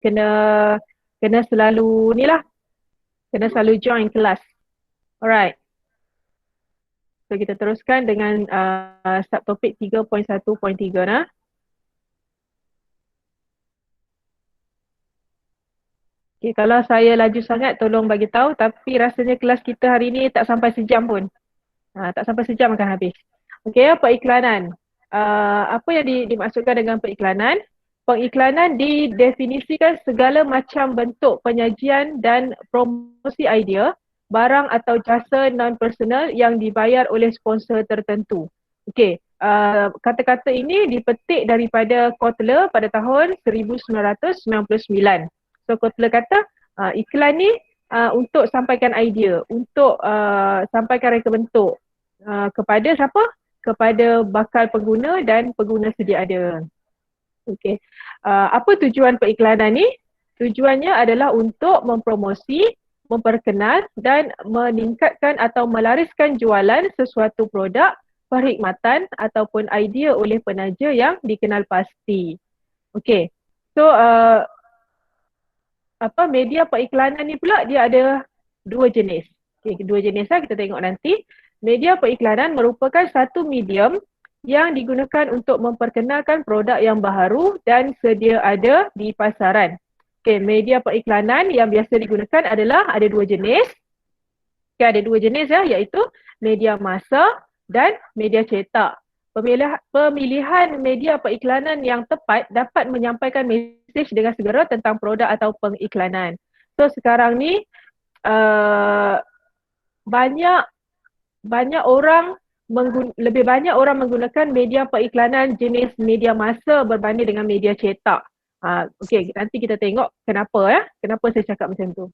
kena kena selalu ni lah, kena selalu join kelas. Alright. So kita teruskan dengan subtopik 3.1.3 nah. Okay, kalau saya laju sangat tolong bagi tahu, tapi rasanya kelas kita hari ni tak sampai sejam pun. Tak sampai sejam akan habis. Okey, periklanan. Apa yang dimaksudkan dengan periklanan? Pengiklanan didefinisikan segala macam bentuk penyajian dan promosi idea, barang atau jasa non-personal yang dibayar oleh sponsor tertentu. Okey, kata-kata ini dipetik daripada Kotler pada tahun 1999. So Kotler kata iklan ni untuk sampaikan idea, untuk sampaikan reka bentuk kepada siapa? Kepada bakal pengguna dan pengguna sedia ada. Okey. Apa tujuan periklanan ni? Tujuannya adalah untuk mempromosi, memperkenal dan meningkatkan atau melariskan jualan sesuatu produk, perkhidmatan ataupun idea oleh penaja yang dikenal pasti. Okey. So media periklanan ni pula dia ada dua jenis. Okey, dua jenis lah kita tengok nanti. Media periklanan merupakan satu medium yang digunakan untuk memperkenalkan produk yang baharu dan sedia ada di pasaran. Okey, media periklanan yang biasa digunakan adalah ada dua jenis. Okey, ada dua jenis ya, iaitu media massa dan media cetak. Pemilihan media periklanan yang tepat dapat menyampaikan mesej dengan segera tentang produk atau pengiklanan. So sekarang ni lebih banyak orang menggunakan media periklanan jenis media massa berbanding dengan media cetak. Okey, nanti kita tengok kenapa ya. Kenapa saya cakap macam tu.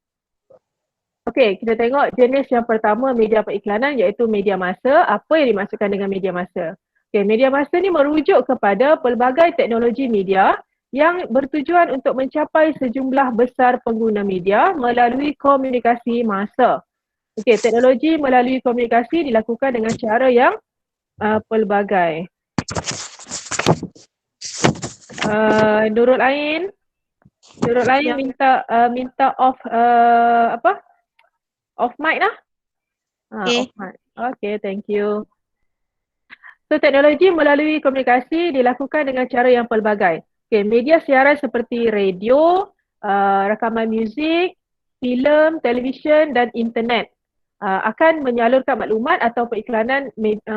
Okey, kita tengok jenis yang pertama media periklanan iaitu media massa. Apa yang dimaksudkan dengan media massa? Okey, media massa ni merujuk kepada pelbagai teknologi media yang bertujuan untuk mencapai sejumlah besar pengguna media melalui komunikasi massa. Okey, teknologi melalui komunikasi dilakukan dengan cara yang pelbagai. Nurul Ain minta off off mic lah. Okay. Off mic. Okay, thank you. So teknologi melalui komunikasi dilakukan dengan cara yang pelbagai. Okay, media siaran seperti radio, rakaman muzik, filem, televisyen dan internet akan menyalurkan maklumat atau periklanan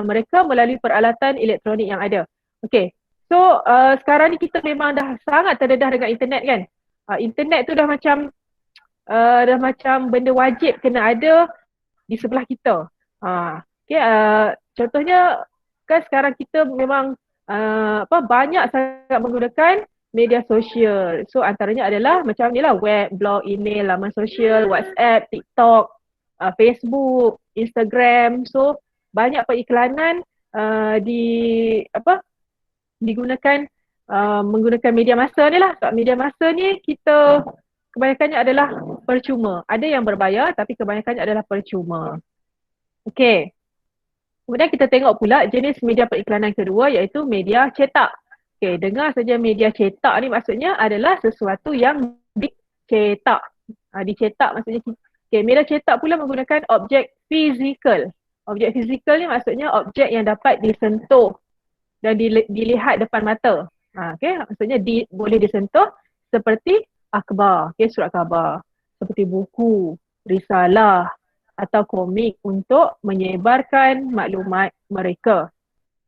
mereka melalui peralatan elektronik yang ada. Okay, so sekarang ni kita memang dah sangat terdedah dengan internet kan. Internet tu dah macam benda wajib kena ada di sebelah kita. Okay, contohnya kan sekarang kita memang banyak sangat menggunakan media sosial. So antaranya adalah macam ni lah, web, blog, email, laman sosial, WhatsApp, TikTok, Facebook, Instagram. So banyak periklanan digunakan menggunakan media massa ni lah. Sebab media massa ni kita kebanyakannya adalah percuma. Ada yang berbayar tapi kebanyakannya adalah percuma. Okey. Kemudian kita tengok pula jenis media periklanan kedua iaitu media cetak. Okey, dengar saja media cetak ni maksudnya adalah sesuatu yang dicetak. Dicetak maksudnya, okey, media cetak pula menggunakan objek fizikal. Objek fizikal ni maksudnya objek yang dapat disentuh dan dilihat depan mata. Okey, maksudnya boleh disentuh seperti akhbar, okey, surat khabar, seperti buku, risalah atau komik untuk menyebarkan maklumat mereka.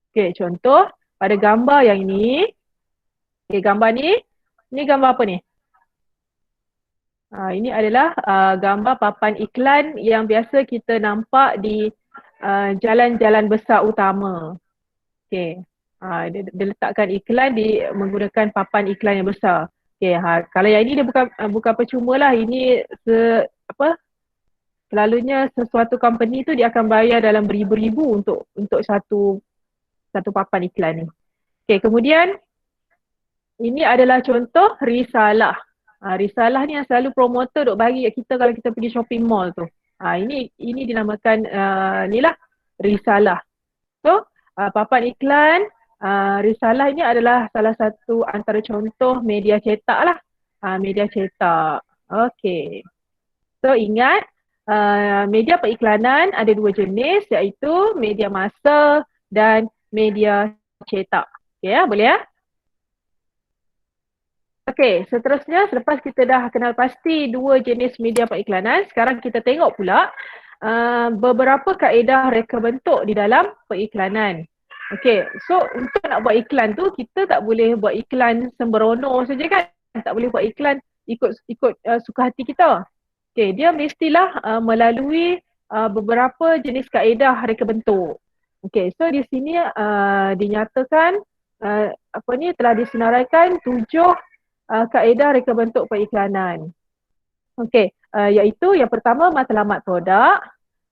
Okey, contoh pada gambar yang ini. Okey, gambar ni gambar apa ni? Ini adalah gambar papan iklan yang biasa kita nampak di jalan-jalan besar utama. Okey. Dia letakkan iklan menggunakan papan iklan yang besar. Okey, kalau yang ini dia bukan percuma lah. Ini selalunya sesuatu company tu dia akan bayar dalam beribu-ribu untuk satu papan iklan ni. Okey, kemudian ini adalah contoh risalah. Risalah ni yang selalu promotor duk bagi kita kalau kita pergi shopping mall tu. Ini dinamakan risalah. So, papan iklan risalah ini adalah salah satu antara contoh media cetak lah. Media cetak. Okey. So ingat media periklanan ada dua jenis iaitu media massa dan media cetak. Okey ya, boleh ya? Okey, seterusnya selepas kita dah kenal pasti dua jenis media periklanan, sekarang kita tengok pula beberapa kaedah reka bentuk di dalam periklanan. Okey, so untuk nak buat iklan tu kita tak boleh buat iklan sembrono saja kan? Tak boleh buat iklan ikut suka hati kita. Okey, dia mestilah melalui beberapa jenis kaedah reka bentuk. Okey, so di sini dinyatakan telah disenaraikan 7 kaedah reka bentuk periklanan. Okey, iaitu yang pertama matlamat produk,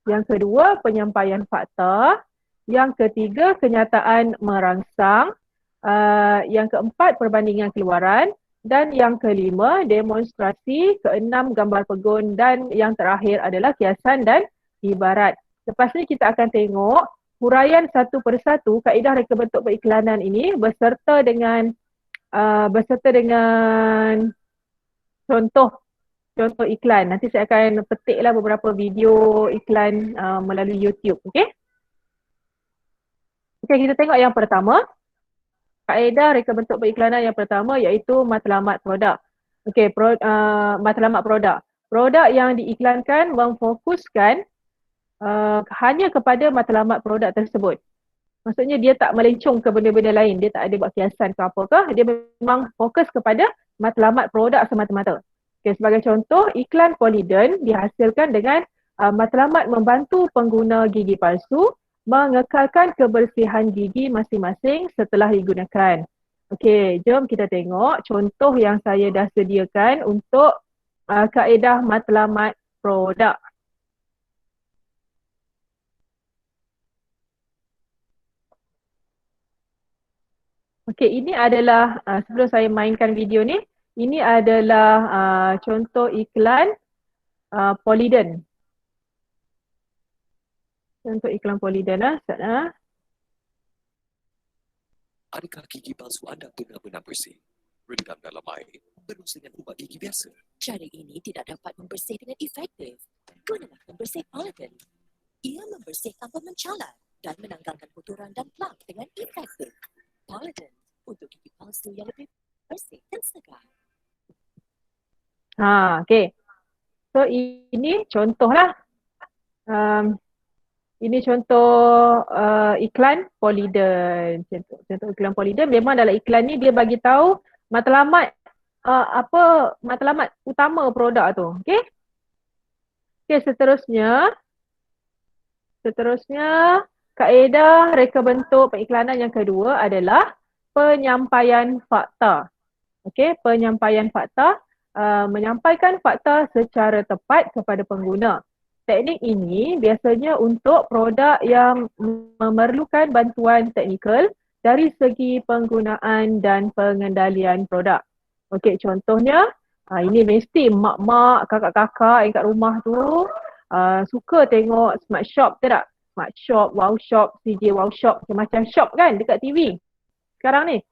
yang kedua penyampaian fakta, yang ketiga kenyataan merangsang, yang keempat perbandingan keluaran dan yang kelima demonstrasi, keenam gambar pegun dan yang terakhir adalah kiasan dan ibarat. Lepas ni kita akan tengok huraian satu persatu kaedah reka bentuk periklanan ini beserta dengan contoh contoh iklan. Nanti saya akan petiklah beberapa video iklan melalui YouTube. Okey? Okey, kita tengok yang pertama. Kaedah reka bentuk periklanan yang pertama iaitu matlamat produk. Okey, matlamat produk. Produk yang diiklankan memfokuskan hanya kepada matlamat produk tersebut. Maksudnya dia tak melencong ke benda-benda lain. Dia tak ada buat kiasan ke apakah. Dia memang fokus kepada matlamat produk semata-mata. Okay, sebagai contoh, iklan Polident dihasilkan dengan matlamat membantu pengguna gigi palsu mengekalkan kebersihan gigi masing-masing setelah digunakan. Okey, jom kita tengok contoh yang saya dah sediakan untuk kaedah matlamat produk. Okey, ini adalah sebelum saya mainkan video ni, ini adalah contoh iklan Polident. Contoh iklan Polident lah. Adakah gigi palsu anda benar-benar bersih? Rendam dalam air, berus dengan ubat gigi biasa. Cara ini tidak dapat membersih dengan efektif. Gunalah pembersih Polident. Ia membersih tanpa mencalar dan menanggalkan kotoran dan plak dengan efektif. Polident untuk gigi palsu yang lebih bersih dan segar. Okey. So ini contohlah. Ini contoh iklan Polident. Contoh iklan Polident memang dalam iklan ni dia bagi tahu matlamat matlamat utama produk tu. Okey? Okey, seterusnya kaedah reka bentuk periklanan yang kedua adalah penyampaian fakta. Okey, penyampaian fakta menyampaikan fakta secara tepat kepada pengguna. Teknik ini biasanya untuk produk yang memerlukan bantuan teknikal dari segi penggunaan dan pengendalian produk. Okey, contohnya ini mesti mak-mak, kakak-kakak yang kat rumah tu suka tengok Smart Shop tu tak? Smart Shop, Wow Shop, CJ Wow Shop, macam-macam shop kan dekat TV sekarang ni.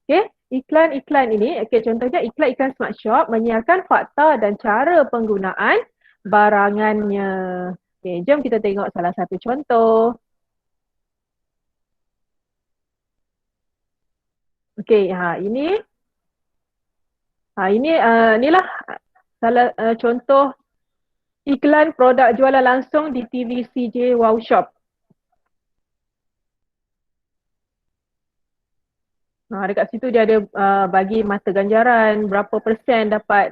Okey, iklan-iklan ini, contohnya iklan-iklan Smart Shop menyiarkan fakta dan cara penggunaan barangannya. Okey, jom kita tengok salah satu contoh. Okey, inilah salah contoh iklan produk jualan langsung di TV CJ Wow Shop. Dekat situ dia ada bagi mata ganjaran, berapa persen dapat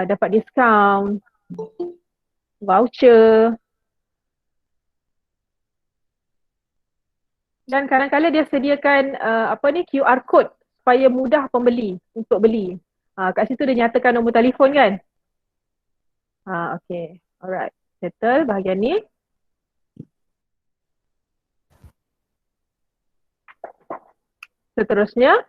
dapat diskaun, voucher. Dan kadang-kadang dia sediakan QR code supaya mudah pembeli untuk beli. Kat situ dia nyatakan nombor telefon kan. Okay, alright, settle bahagian ni. Seterusnya,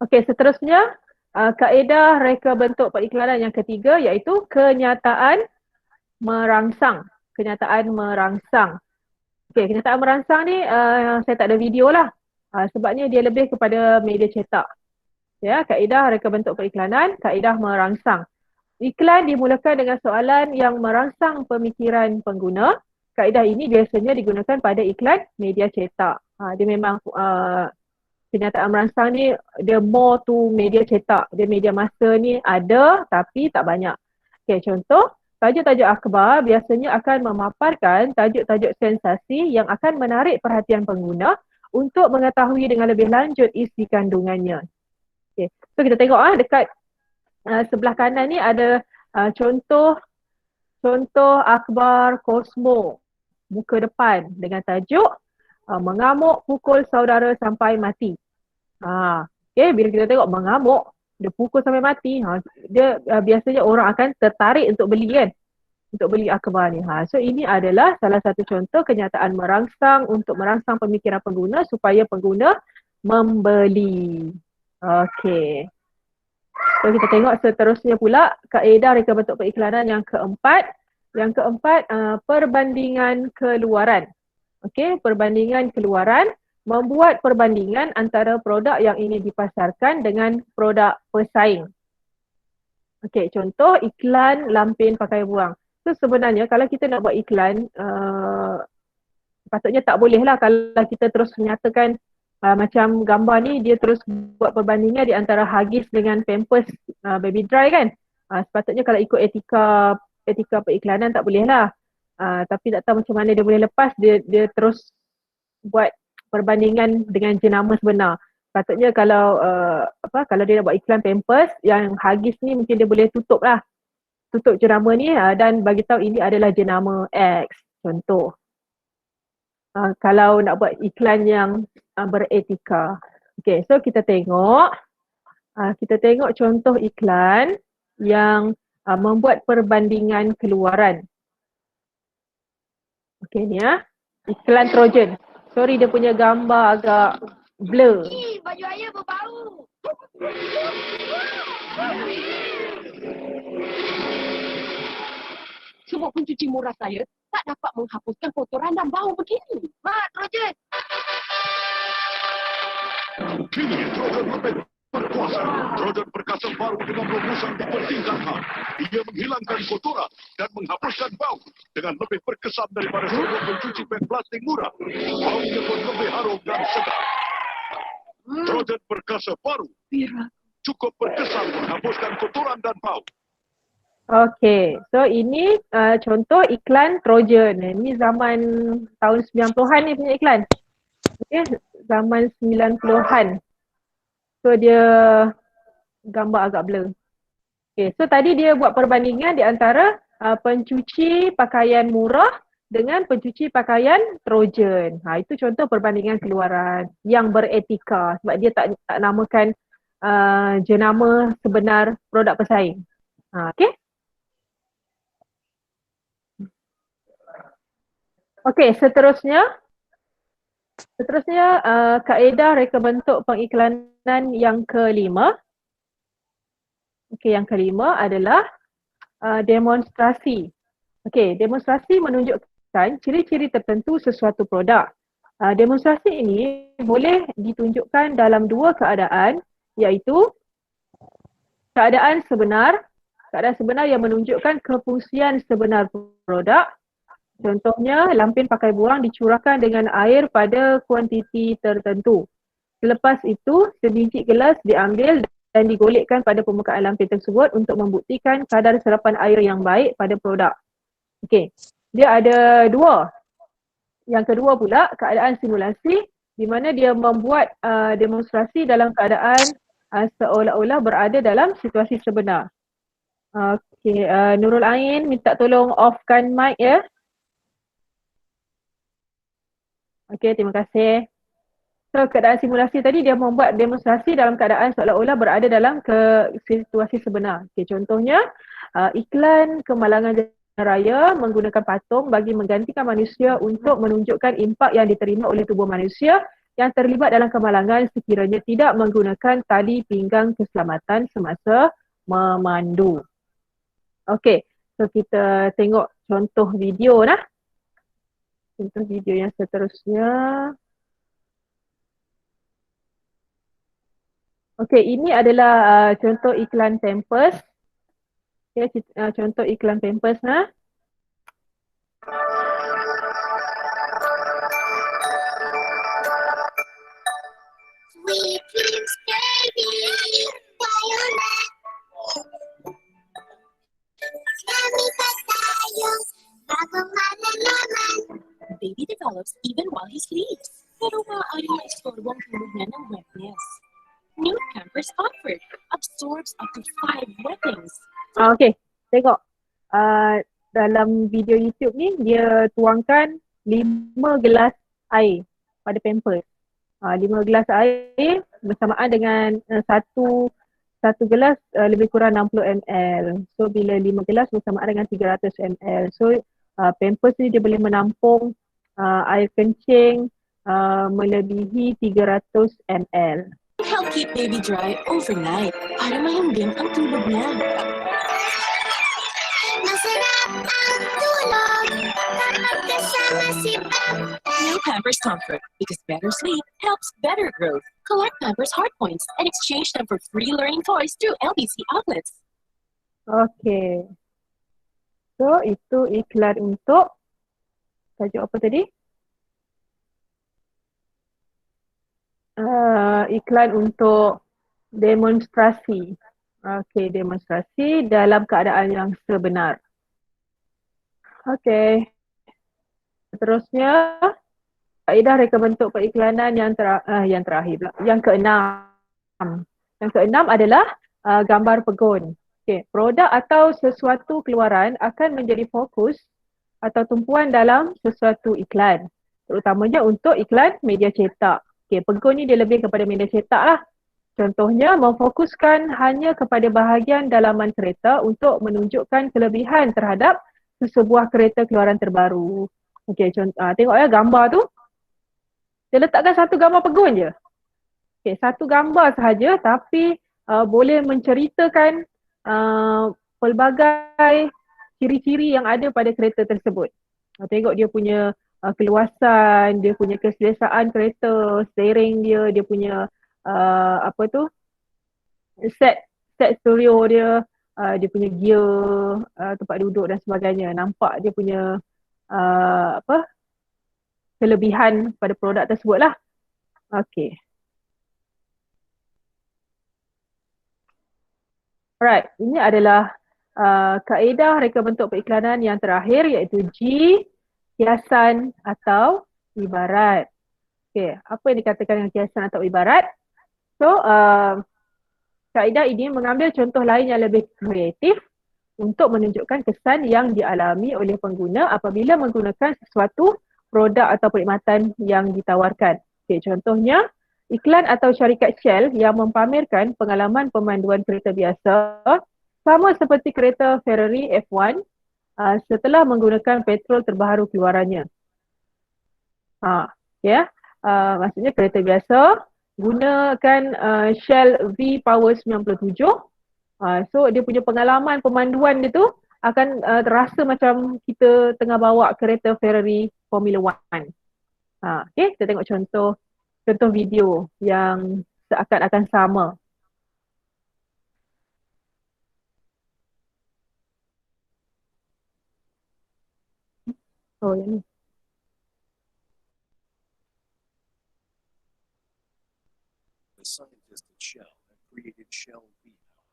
seterusnya kaedah reka bentuk periklanan yang ketiga iaitu kenyataan merangsang. Kenyataan merangsang. Okey, kenyataan merangsang ni saya tak ada video lah. Sebabnya dia lebih kepada media cetak. Ya, kaedah reka bentuk periklanan, kaedah merangsang. Iklan dimulakan dengan soalan yang merangsang pemikiran pengguna. Kaedah ini biasanya digunakan pada iklan media cetak. Dia memang kenyataan merangsang ni dia more to media cetak. Dia media masa ni ada tapi tak banyak. Okay, contoh, tajuk-tajuk akhbar biasanya akan memaparkan tajuk-tajuk sensasi yang akan menarik perhatian pengguna untuk mengetahui dengan lebih lanjut isi kandungannya. Okay. So kita tengok dekat sebelah kanan ni ada contoh akhbar Cosmo muka depan dengan tajuk mengamuk pukul saudara sampai mati. Okay, bila kita tengok mengamuk, dia pukul sampai mati, dia biasanya orang akan tertarik untuk beli kan, untuk beli akhbar ni. So ini adalah salah satu contoh kenyataan merangsang untuk merangsang pemikiran pengguna supaya pengguna membeli. Okay. So kita tengok seterusnya pula kaedah reka bentuk periklanan yang keempat. Yang keempat, perbandingan keluaran. Okey, perbandingan keluaran, membuat perbandingan antara produk yang ingin dipasarkan dengan produk pesaing. Okey, contoh iklan lampin pakai buang. So sebenarnya kalau kita nak buat iklan, patutnya tak boleh lah kalau kita terus menyatakan macam gambar ni dia terus buat perbandingan di antara Huggies dengan Pampers Baby Dry kan. Sepatutnya kalau ikut etika periklanan tak boleh lah. Tapi tak tahu macam mana dia boleh lepas, dia terus buat perbandingan dengan jenama sebenar. Patutnya kalau kalau dia nak buat iklan Pampers yang Huggies ni mungkin dia boleh tutup jenama ni dan bagi tahu ini adalah jenama X contoh. Kalau nak buat iklan yang beretika. Okay, so kita tengok contoh iklan yang membuat perbandingan keluaran. Okay ni iklan Trojan. Sorry dia punya gambar agak blur. Baju ayah berbau. Semua pencuci murah saya tak dapat menghapuskan kotoran dan bau begini. Mak, Trojan. Kini Trojan lebih berkuasa. Trojan perkasa baru dengan rumusan dipertingkatkan. Ia menghilangkan kotoran dan menghapuskan bau dengan lebih berkesan daripada semua pencuci pen plastik murah. Baunya pun lebih harum dan segar. Trojan perkasa baru cukup berkesan menghapuskan kotoran dan bau. Okay, so ini contoh iklan Trojan. Ini zaman tahun 90-an ni punya iklan. Okay, zaman 90-an. So dia gambar agak blur. Okay, so tadi dia buat perbandingan di antara pencuci pakaian murah dengan pencuci pakaian Trojan. Itu contoh perbandingan keluaran yang beretika sebab dia tak namakan jenama sebenar produk pesaing. Okay. Okey, seterusnya kaedah reka bentuk pengiklanan yang kelima. Okey, yang kelima adalah demonstrasi. Okey, demonstrasi menunjukkan ciri-ciri tertentu sesuatu produk. Demonstrasi ini boleh ditunjukkan dalam dua keadaan, iaitu keadaan sebenar yang menunjukkan kefungsian sebenar produk. Contohnya, lampin pakai buang dicurahkan dengan air pada kuantiti tertentu. Selepas itu, sebiji gelas diambil dan digolekkan pada permukaan lampin tersebut untuk membuktikan kadar serapan air yang baik pada produk. Okey, dia ada dua. Yang kedua pula, keadaan simulasi di mana dia membuat demonstrasi dalam keadaan seolah-olah berada dalam situasi sebenar. Okey, Nurul Ain minta tolong offkan mic ya. Okey, terima kasih. So, keadaan simulasi tadi dia membuat demonstrasi dalam keadaan seolah-olah berada dalam situasi sebenar. Okey, contohnya iklan kemalangan jalan raya menggunakan patung bagi menggantikan manusia untuk menunjukkan impak yang diterima oleh tubuh manusia yang terlibat dalam kemalangan sekiranya tidak menggunakan tali pinggang keselamatan semasa memandu. Okey, so kita tengok contoh video lah. Contoh video yang seterusnya. Okey, ini adalah contoh iklan Pampers. Okey, contoh iklan Pampers ha. Sweet dreams, baby, Violet. Kami tayo bago malalaman. Baby develops even while he sleeps. Pero maaari ma-explore ang tulog niya ng wetness. New Pampers Comfort absorbs up to 5 wettings. Okey, tengok. Dalam video YouTube ni, dia tuangkan 5 gelas air pada Pampers. 5 gelas air bersamaan dengan satu gelas lebih kurang 60 ml. So bila 5 gelas bersamaan dengan 300 ml. So Pampers ni dia boleh menampung air kencing melebihi 300 ml. Help keep baby dry overnight para mahimbing ang tulog niya. Masarap ang tulog kapag kasama si Papa. New Pampers Comfort, because better sleep helps better growth. Collect Pampers Heart Points and exchange them for free learning toys through LBC outlets. Okey. So itu iklan untuk tajuk apa tadi? Iklan untuk demonstrasi. Okey, demonstrasi dalam keadaan yang sebenar. Okey. Seterusnya, kaedah reka bentuk periklanan yang terakhir pula. Yang keenam. Yang keenam adalah gambar pegun. Okey, produk atau sesuatu keluaran akan menjadi fokus atau tumpuan dalam sesuatu iklan. Terutamanya untuk iklan media cetak. Okey, pegun ni dia lebih kepada media cetak lah. Contohnya, memfokuskan hanya kepada bahagian dalaman kereta untuk menunjukkan kelebihan terhadap sesebuah kereta keluaran terbaru. Okey, tengok ya gambar tu. Dia letakkan satu gambar pegun je. Okey, satu gambar sahaja tapi boleh menceritakan pelbagai ciri-ciri yang ada pada kereta tersebut. Tengok dia punya keluasan, dia punya keselesaan kereta, steering dia, dia punya set stereo dia, dia punya gear, tempat duduk dan sebagainya. Nampak dia punya kelebihan pada produk tersebut lah. Okey. Alright, ini adalah kaedah reka bentuk periklanan yang terakhir iaitu G, kiasan atau ibarat. Okey, apa yang dikatakan dengan kiasan atau ibarat? So, kaedah ini mengambil contoh lain yang lebih kreatif untuk menunjukkan kesan yang dialami oleh pengguna apabila menggunakan sesuatu produk atau perkhidmatan yang ditawarkan. Okey, contohnya iklan atau syarikat Shell yang mempamerkan pengalaman pemanduan kereta biasa sama seperti kereta Ferrari F1 setelah menggunakan petrol terbaharu keluarannya. Maksudnya kereta biasa gunakan Shell V-Power 97. So dia punya pengalaman pemanduan dia tu akan terasa macam kita tengah bawa kereta Ferrari Formula 1. Okay, kita tengok contoh video yang seakan-akan sama. Oh, yang ni. The scientists at Shell have created Shell V-Power.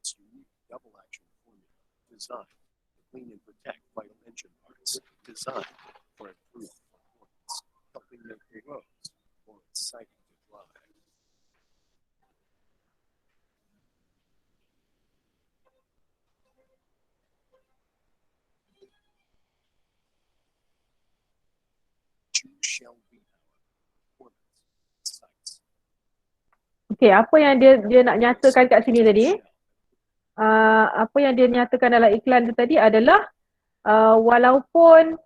Its unique double-action formula designed to clean and protect vital engine parts, designed for improved performance, helping make the roads more exciting to drive. Choose Shell V-Power. Performance insights. Okey, apa yang dia nak nyatakan kat sini tadi? Apa yang dia nyatakan dalam iklan tu tadi adalah walaupun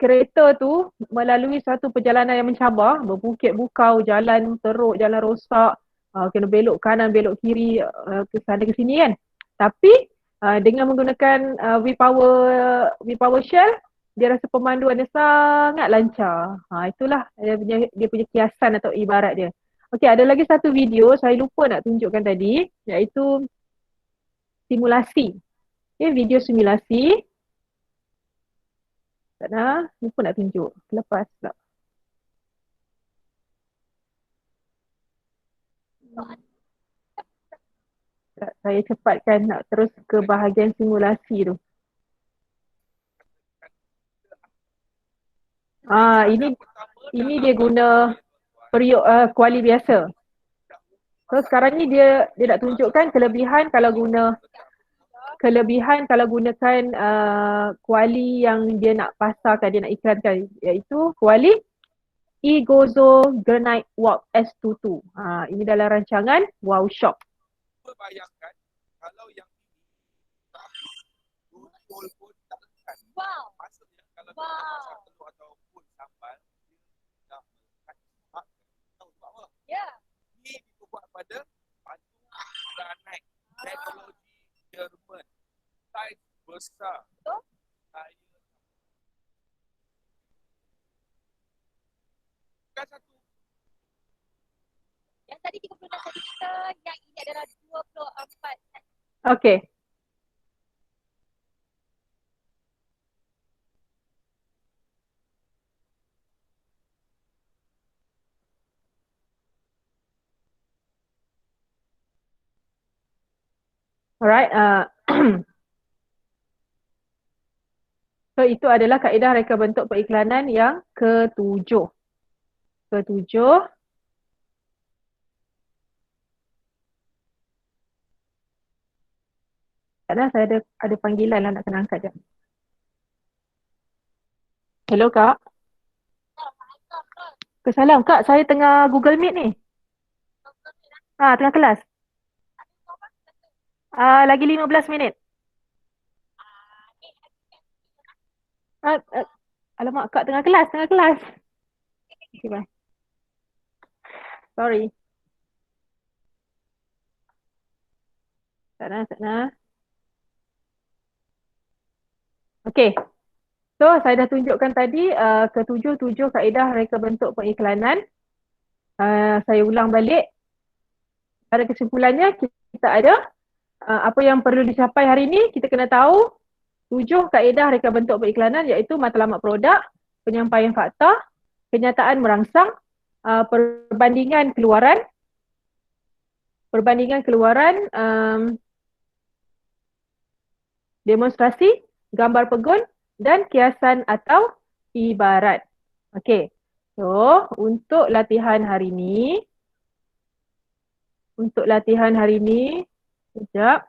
kereta tu melalui satu perjalanan yang mencabar, berbukit bukau, jalan teruk, jalan rosak, kena belok kanan, belok kiri, ke sana ke sini kan. Tapi dengan menggunakan V-Power Shell, dia rasa pemanduan dia sangat lancar. Itulah dia punya kiasan atau ibarat dia. Okey, ada lagi satu video saya lupa nak tunjukkan tadi, iaitu simulasi. Okay, video simulasi. Tak nak, lupa nak tunjuk. Lepas pula. Tak, saya cepatkan nak terus ke bahagian simulasi tu. Ini dia guna periuk kuali biasa. So sekarang ni dia nak tunjukkan kelebihan kalau gunakan kuali yang dia nak pasarkan, dia nak iklankan, iaitu kuali Egozo Granite Warp S22. Ini dalam rancangan Wow Shop. Bayangkan kalau yang ini betul pun tak tekan. Wow. Maksudnya kalau kita masak telur ataupun sambal, dia dah melekat. Tahu sebab apa? Ya. Ini dibuat pada batu granite, teknologi Jerman, saiz besar. Betul. Saya bukan satu. Yang tadi 36 cm, yang ini adalah 24. Okey. Alright. So itu adalah kaedah reka bentuk periklanan yang ketujuh. Kadang saya ada panggilan lah, nak kena angkat jap. Hello Kak. Salam Kak, saya tengah Google Meet ni. Tengah kelas. Lagi 15 minit. Alamak Kak, tengah kelas. Okay, bye. Sorry. Tak nak. Okey. So, saya dah tunjukkan tadi ketujuh kaedah reka bentuk periklanan. Saya ulang balik. Pada kesimpulannya, kita ada apa yang perlu dicapai hari ini, kita kena tahu 7 kaedah reka bentuk periklanan, iaitu matlamat produk, penyampaian fakta, kenyataan merangsang, perbandingan keluaran, demonstrasi, gambar pegun, dan kiasan atau ibarat. Okey. So, untuk latihan hari ini, sekejap.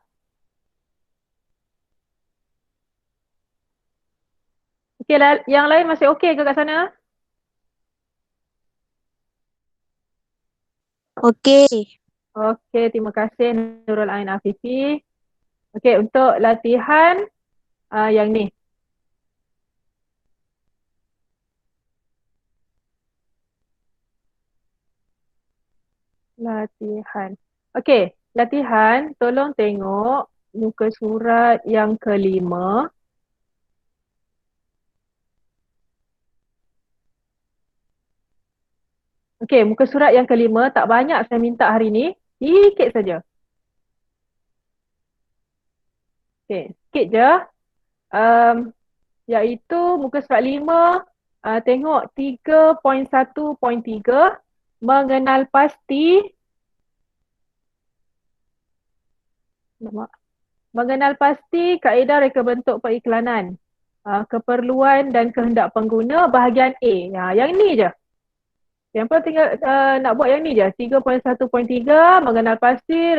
Okey, yang lain masih okey ke kat sana? Okey. Okey, terima kasih Nurul Ain Afifi. Okey, untuk latihan yang ni. Latihan. Okey, latihan, tolong tengok muka surat yang kelima. Okey, muka surat yang kelima, tak banyak saya minta hari ni, sikit saja. Okey, sikit je. Iaitu muka surat 5, tengok 3.1.3, mengenal pasti kaedah reka bentuk periklanan, keperluan dan kehendak pengguna, bahagian A. Yang ni je. Yang pun tinggal nak buat yang ni je. 3.1.3, mengenal pasti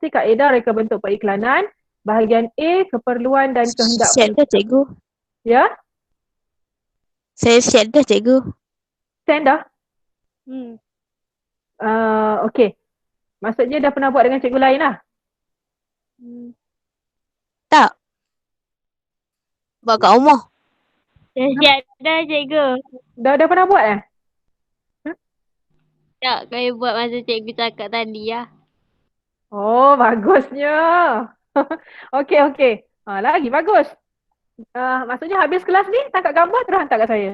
kaedah reka bentuk periklanan, bahagian A, keperluan dan kehendak Siap dah cikgu. Ya? Saya siap dah cikgu. Send dah? Okey. Maksudnya dah pernah buat dengan cikgu lain lah? Tak. Buat kat rumah. Dah siap dah cikgu. Dah pernah buat eh? Tak, saya buat masa cikgu cakap tadi lah. Oh, bagusnya. Okey. Lagi bagus. Maksudnya habis kelas ni tangkap gambar terus hantar kat saya.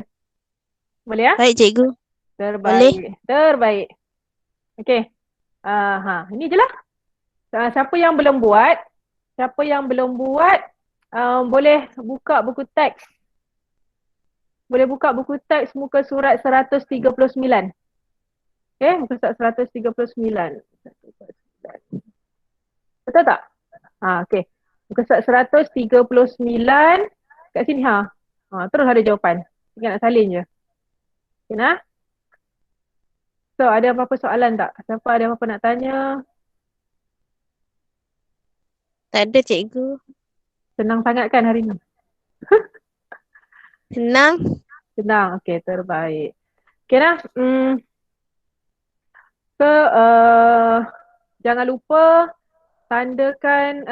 Boleh ya? Baik cikgu. Terbaik. Okey. Ini je lah. Siapa yang belum buat, boleh buka buku teks. Boleh buka buku teks muka surat 139. Okey, muka surat 139. Betul tak? Okey. Muka surat 139 kat sini terus ada jawapan. Tinggal nak salin je. Okey nah. So, ada apa-apa soalan tak? Siapa ada apa-apa nak tanya? Tak ada cikgu. Senang sangat kan hari ni? Senang. Senang. Okey, terbaik. Okey nah. Jangan lupa tandakan,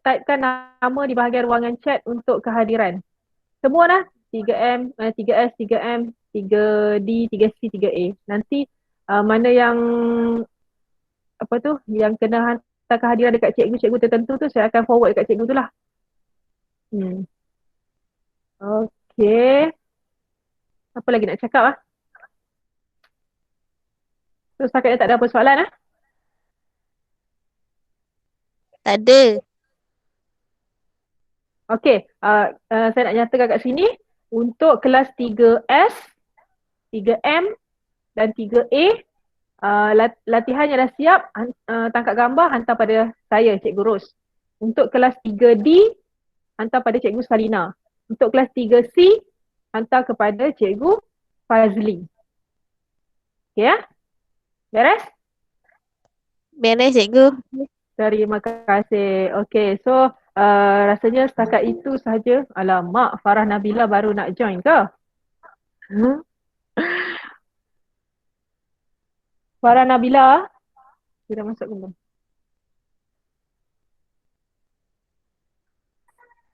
typekan nama di bahagian ruangan chat untuk kehadiran. Semua lah. 3M, 3S, 3M, 3D, 3C, 3A. Nanti mana yang yang kena hantar kehadiran dekat cikgu tertentu tu, saya akan forward dekat cikgu tu lah. Okey. Apa lagi nak cakap lah? So, setakat ni tak ada apa soalan lah. Tak ada. Okey. Saya nak nyatakan kat sini untuk kelas 3S, 3M dan 3A, latihannya dah siap. Tangkap gambar hantar pada saya, Cikgu Ros. Untuk kelas 3D, hantar pada Cikgu Salina. Untuk kelas 3C, hantar kepada Cikgu Fazli. Okey ya? Beres? Beres cikgu. Terima kasih. Okey, so rasanya setakat itu sahaja. Alamak, Farah Nabila baru nak join ke? Farah Nabila, dia dah masuk ke belum?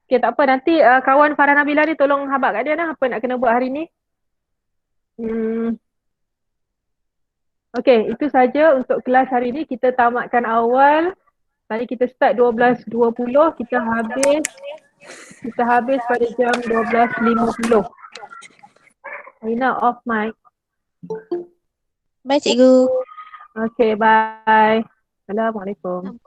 Okey, tak apa. Nanti kawan Farah Nabila ni tolong habaq kat dia lah apa nak kena buat hari ni. Okey, itu saja untuk kelas hari ni. Kita tamatkan awal. Tadi kita start 12.20, kita habis pada jam 12.50. Aina off mic. Bye cikgu. Okey, bye. Assalamualaikum.